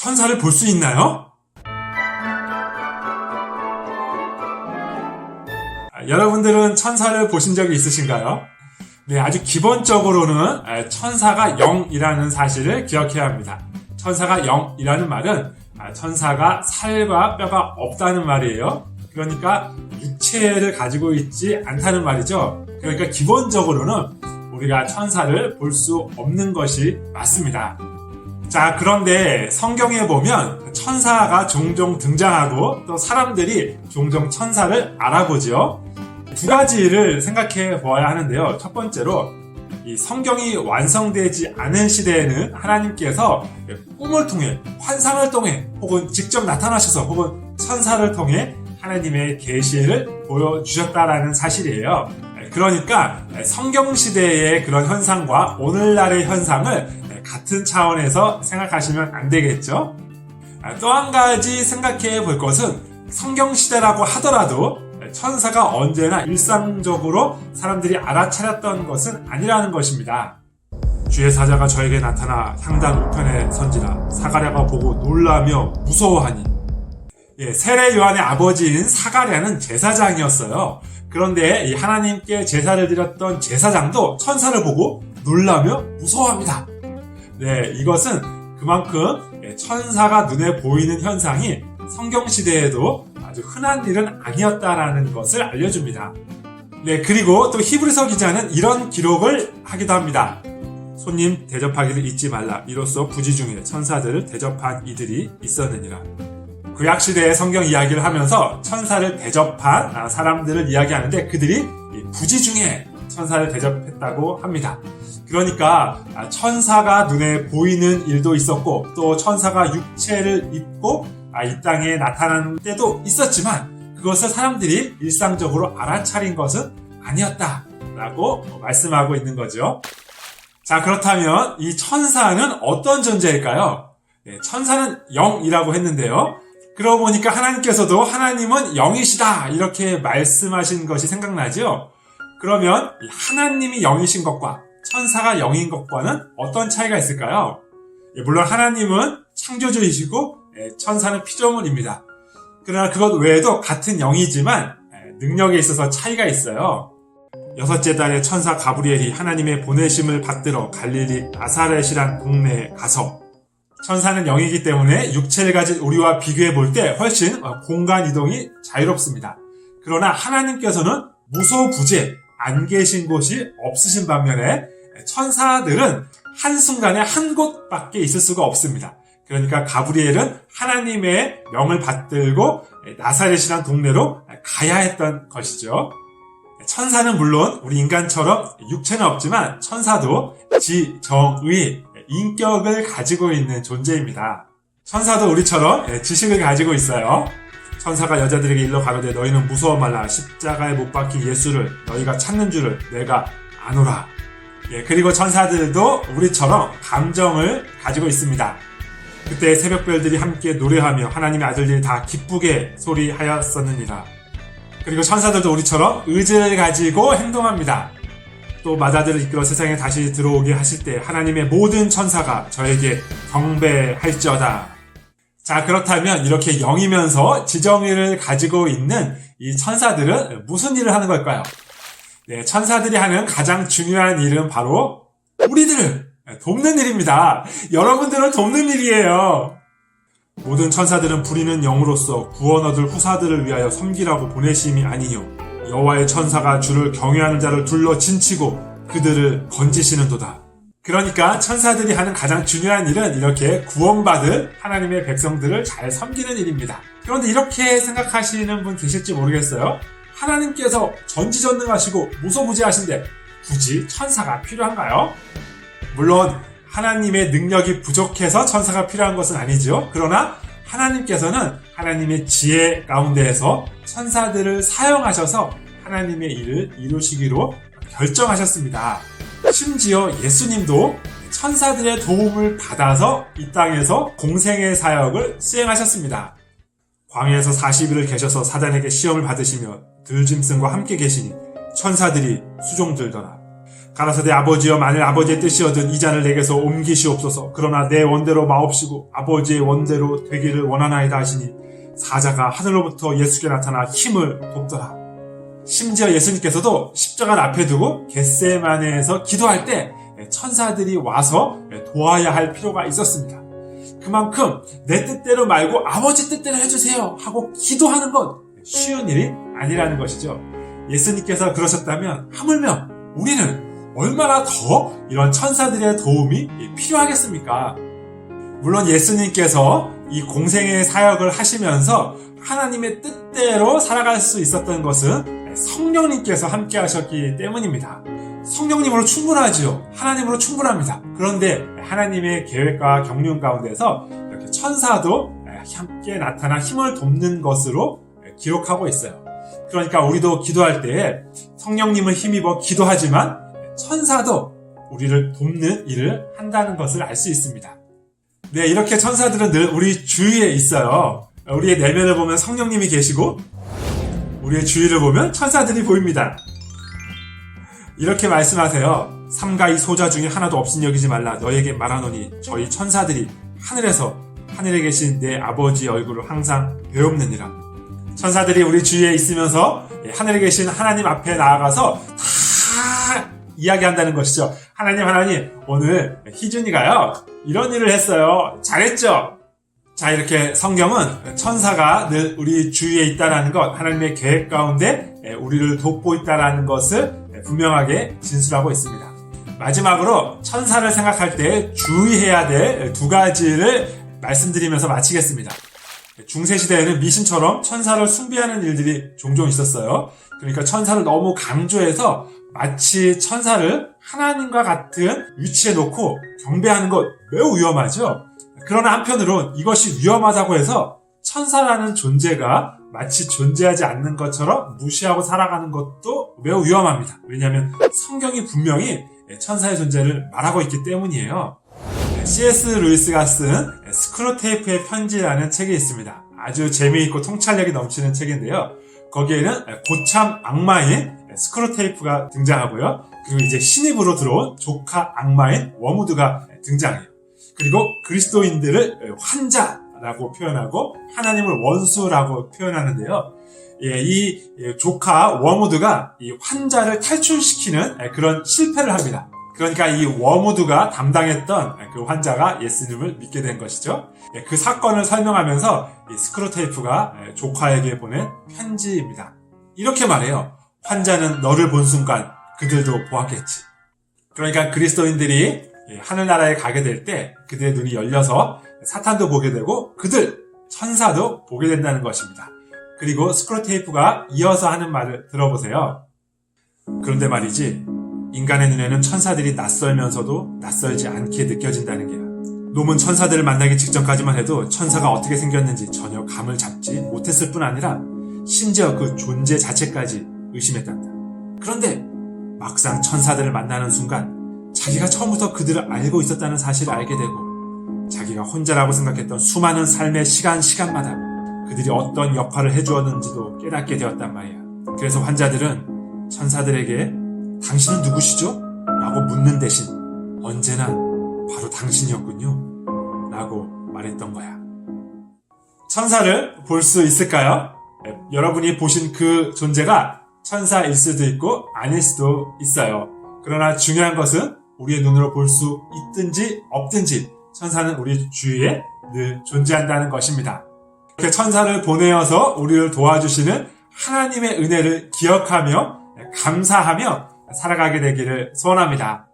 천사를 볼 수 있나요? 여러분들은 천사를 보신 적이 있으신가요? 네, 아주 기본적으로는 천사가 영이라는 사실을 기억해야 합니다. 천사가 영이라는 말은 천사가 살과 뼈가 없다는 말이에요. 그러니까 육체를 가지고 있지 않다는 말이죠. 그러니까 기본적으로는 우리가 천사를 볼 수 없는 것이 맞습니다. 자, 그런데 성경에 보면 천사가 종종 등장하고 또 사람들이 종종 천사를 알아보죠. 두 가지를 생각해 보아야 하는데요. 첫 번째로 이 성경이 완성되지 않은 시대에는 하나님께서 꿈을 통해, 환상을 통해, 혹은 직접 나타나셔서, 혹은 천사를 통해 하나님의 계시를 보여주셨다라는 사실이에요. 그러니까 성경 시대의 그런 현상과 오늘날의 현상을 같은 차원에서 생각하시면 안 되겠죠? 또 한 가지 생각해 볼 것은 성경 시대라고 하더라도 천사가 언제나 일상적으로 사람들이 알아차렸던 것은 아니라는 것입니다. 주의 사자가 저에게 나타나 향단 우편에 선지라 사가랴가 보고 놀라며 무서워하니. 세례 요한의 아버지인 사가랴는 제사장이었어요. 그런데 이 하나님께 제사를 드렸던 제사장도 천사를 보고 놀라며 무서워합니다. 네, 이것은 그만큼 천사가 눈에 보이는 현상이 성경시대에도 아주 흔한 일은 아니었다라는 것을 알려줍니다. 네, 그리고 또 히브리서 기자는 이런 기록을 하기도 합니다. 손님 대접하기를 잊지 말라. 이로써 부지 중에 천사들을 대접한 이들이 있었느니라. 구약시대의 성경 이야기를 하면서 천사를 대접한 사람들을 이야기하는데 그들이 부지 중에 천사를 대접했다고 합니다. 그러니까 천사가 눈에 보이는 일도 있었고 또 천사가 육체를 입고 이 땅에 나타나는 때도 있었지만 그것을 사람들이 일상적으로 알아차린 것은 아니었다라고 말씀하고 있는 거죠. 자, 그렇다면 이 천사는 어떤 존재일까요? 네, 천사는 영이라고 했는데요. 그러고 보니까 하나님께서도 하나님은 영이시다 이렇게 말씀하신 것이 생각나죠? 그러면 하나님이 영이신 것과 천사가 영인 것과는 어떤 차이가 있을까요? 물론 하나님은 창조주이시고 천사는 피조물입니다. 그러나 그것 외에도 같은 영이지만 능력에 있어서 차이가 있어요. 여섯째 달에 천사 가브리엘이 하나님의 보내심을 받들어 갈릴리 나사렛이란 동네에 가서, 천사는 영이기 때문에 육체를 가진 우리와 비교해 볼 때 훨씬 공간 이동이 자유롭습니다. 그러나 하나님께서는 무소부재 안 계신 곳이 없으신 반면에 천사들은 한순간에 한 곳밖에 있을 수가 없습니다. 그러니까 가브리엘은 하나님의 명을 받들고 나사렛이란 동네로 가야 했던 것이죠. 천사는 물론 우리 인간처럼 육체는 없지만 천사도 지정의 인격을 가지고 있는 존재입니다. 천사도 우리처럼 지식을 가지고 있어요. 천사가 여자들에게 일러 가로되 너희는 무서워 말라. 십자가에 못 박힌 예수를 너희가 찾는 줄을 내가 아노라. 그리고 천사들도 우리처럼 감정을 가지고 있습니다. 그때 새벽별들이 함께 노래하며 하나님의 아들들이 다 기쁘게 소리하였었느니라. 그리고 천사들도 우리처럼 의지를 가지고 행동합니다. 또 마다들을 이끌어 세상에 다시 들어오게 하실 때 하나님의 모든 천사가 저에게 경배할지어다. 자, 그렇다면 이렇게 영이면서 지정의를 가지고 있는 이 천사들은 무슨 일을 하는 걸까요? 네, 천사들이 하는 가장 중요한 일은 바로 우리들을 돕는 일입니다. 여러분들을 돕는 일이에요. 모든 천사들은 부리는 영으로서 구원 얻을 후사들을 위하여 섬기라고 보내심이 아니뇨. 여호와의 천사가 주를 경외하는 자를 둘러 진치고 그들을 건지시는도다. 그러니까 천사들이 하는 가장 중요한 일은 이렇게 구원받을 하나님의 백성들을 잘 섬기는 일입니다. 그런데 이렇게 생각하시는 분 계실지 모르겠어요. 하나님께서 전지전능하시고 무소부재하신데 굳이 천사가 필요한가요? 물론 하나님의 능력이 부족해서 천사가 필요한 것은 아니죠. 그러나 하나님께서는 하나님의 지혜 가운데에서 천사들을 사용하셔서 하나님의 일을 이루시기로 결정하셨습니다. 심지어 예수님도 천사들의 도움을 받아서 이 땅에서 공생의 사역을 수행하셨습니다. 광야에서 40일을 계셔서 사단에게 시험을 받으시며 들짐승과 함께 계시니 천사들이 수종들더라. 가라사대 아버지여 만일 아버지의 뜻이거든 이 잔을 내게서 옮기시옵소서. 그러나 내 원대로 마옵시고 아버지의 원대로 되기를 원하나이다 하시니 사자가 하늘로부터 예수께 나타나 힘을 돕더라. 심지어 예수님께서도 십자가를 앞에 두고 겟세마네에서 기도할 때 천사들이 와서 도와야 할 필요가 있었습니다. 그만큼 내 뜻대로 말고 아버지 뜻대로 해주세요 하고 기도하는 건 쉬운 일이 아니라는 것이죠. 예수님께서 그러셨다면 하물며 우리는 얼마나 더 이런 천사들의 도움이 필요하겠습니까? 물론 예수님께서 이 공생의 사역을 하시면서 하나님의 뜻대로 살아갈 수 있었던 것은 성령님께서 함께 하셨기 때문입니다. 성령님으로 충분하지요. 하나님으로 충분합니다. 그런데 하나님의 계획과 경륜 가운데서 이렇게 천사도 함께 나타나 힘을 돕는 것으로 기록하고 있어요. 그러니까 우리도 기도할 때 성령님을 힘입어 기도하지만 천사도 우리를 돕는 일을 한다는 것을 알 수 있습니다. 네, 이렇게 천사들은 늘 우리 주위에 있어요. 우리의 내면을 보면 성령님이 계시고 우리의 주위를 보면 천사들이 보입니다. 이렇게 말씀하세요. 삼가 이 소자 중에 하나도 없인 여기지 말라. 너에게 말하노니 저희 천사들이 하늘에서 하늘에 계신 내 아버지의 얼굴을 항상 배웁느니라. 천사들이 우리 주위에 있으면서 하늘에 계신 하나님 앞에 나아가서 다 이야기한다는 것이죠. 하나님 오늘 희준이가요 이런 일을 했어요. 잘했죠? 자, 이렇게 성경은 천사가 늘 우리 주위에 있다는 것, 하나님의 계획 가운데 우리를 돕고 있다는 것을 분명하게 진술하고 있습니다. 마지막으로 천사를 생각할 때 주의해야 될 두 가지를 말씀드리면서 마치겠습니다. 중세시대에는 미신처럼 천사를 숭배하는 일들이 종종 있었어요. 그러니까 천사를 너무 강조해서 마치 천사를 하나님과 같은 위치에 놓고 경배하는 것 매우 위험하죠. 그러나 한편으론 이것이 위험하다고 해서 천사라는 존재가 마치 존재하지 않는 것처럼 무시하고 살아가는 것도 매우 위험합니다. 왜냐하면 성경이 분명히 천사의 존재를 말하고 있기 때문이에요. C.S. 루이스가 쓴 스크루테이프의 편지라는 책이 있습니다. 아주 재미있고 통찰력이 넘치는 책인데요. 거기에는 고참 악마인 스크루테이프가 등장하고요. 그리고 이제 신입으로 들어온 조카 악마인 워무드가 등장해요. 그리고 그리스도인들을 환자라고 표현하고 하나님을 원수라고 표현하는데요. 이 조카 워무드가 이 환자를 탈출시키는 그런 실패를 합니다. 그러니까 이 워무드가 담당했던 그 환자가 예수님을 믿게 된 것이죠. 그 사건을 설명하면서 이 스크루테이프가 조카에게 보낸 편지입니다. 이렇게 말해요. 환자는 너를 본 순간 그들도 보았겠지. 그러니까 그리스도인들이 하늘나라에 가게 될 때 그들의 눈이 열려서 사탄도 보게 되고 그들, 천사도 보게 된다는 것입니다. 그리고 스크루테이프가 이어서 하는 말을 들어보세요. 그런데 말이지, 인간의 눈에는 천사들이 낯설면서도 낯설지 않게 느껴진다는 게야. 놈은 천사들을 만나기 직전까지만 해도 천사가 어떻게 생겼는지 전혀 감을 잡지 못했을 뿐 아니라 심지어 그 존재 자체까지 의심했단다. 그런데 막상 천사들을 만나는 순간 자기가 처음부터 그들을 알고 있었다는 사실을 알게 되고 자기가 혼자라고 생각했던 수많은 삶의 시간마다 그들이 어떤 역할을 해주었는지도 깨닫게 되었단 말이야. 그래서 환자들은 천사들에게 당신은 누구시죠? 라고 묻는 대신 언제나 바로 당신이었군요 라고 말했던 거야. 천사를 볼 수 있을까요? 여러분이 보신 그 존재가 천사일 수도 있고 아닐 수도 있어요. 그러나 중요한 것은 우리의 눈으로 볼 수 있든지 없든지 천사는 우리 주위에 늘 존재한다는 것입니다. 이렇게 천사를 보내어서 우리를 도와주시는 하나님의 은혜를 기억하며 감사하며 살아가게 되기를 소원합니다.